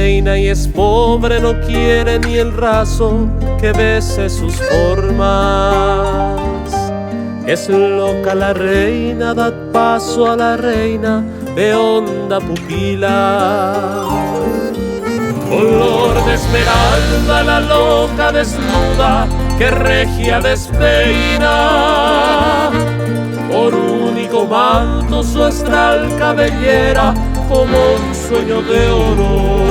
reina y es pobre, no quiere ni el raso que bese sus formas. Es loca la reina, dad paso a la reina de honda pupila. Color de esmeralda la loca desnuda que regia despeina. Por único manto su astral cabellera como un sueño de oro,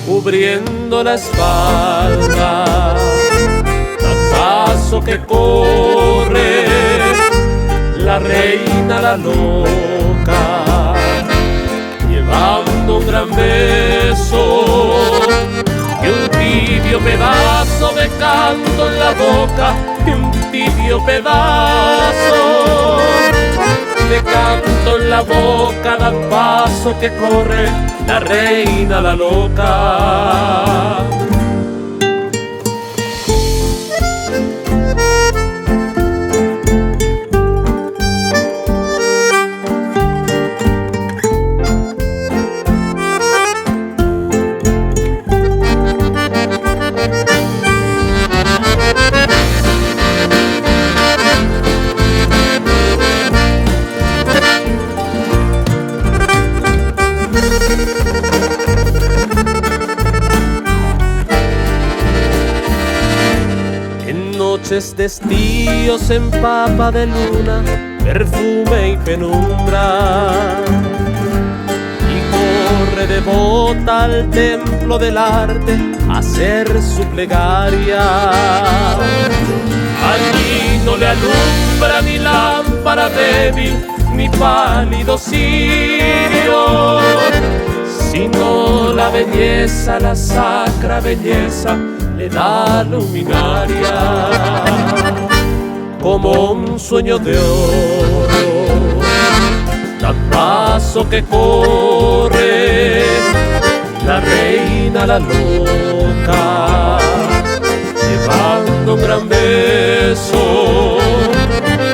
cubriendo la espalda. Al paso que corre la reina la loca, llevando un gran beso y un tibio pedazo de canto en la boca, y un tibio pedazo de canto en la boca. Da paso que corre la reina la loca. Noches de estío se empapa de luna, perfume y penumbra, y corre devota al templo del arte a hacer su plegaria. Allí no le alumbra ni lámpara débil ni pálido cirio, sino la belleza, la sacra belleza le da luminaria. Como un sueño de oro, da paso que corre la reina la loca, llevando un gran beso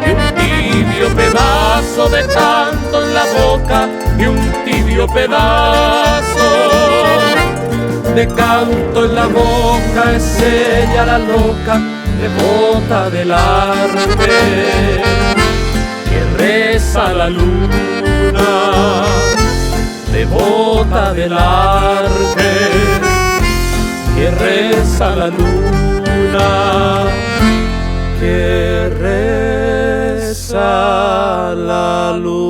y un tibio pedazo de canto en la boca, y un tibio pedazo de canto en la boca. Es ella la loca, devota del arte, que reza la luna, devota del arte, que reza la luna, que reza la luna.